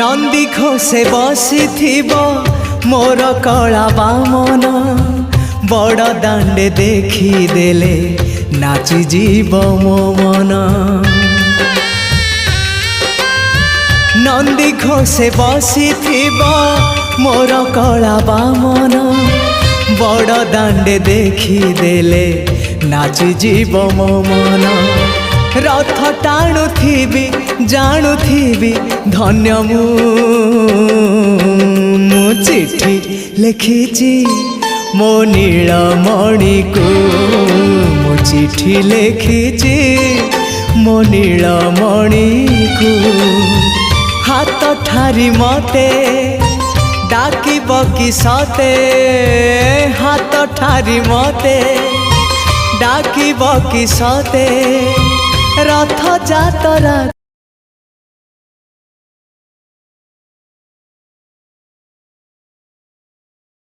नंदी घोषे बसी मोर कला बामन बड़ दांडे देखी देले नाची जीव मो मन। नंदी घोषे बसी मोर कला बामन बड़ दांडे देखी देले नाची जीव मो मन। रथ टाणुथिबी जाणुथिबी धन्य मु चिट्ठी लिखिची मो नीलमणि को मु चिट्ठी लिखिची मो नीलमणि को। हाथ ठारी मते डाकिब कि सते हाथ ठारी मते डाकिब कि सते रथ जातरा।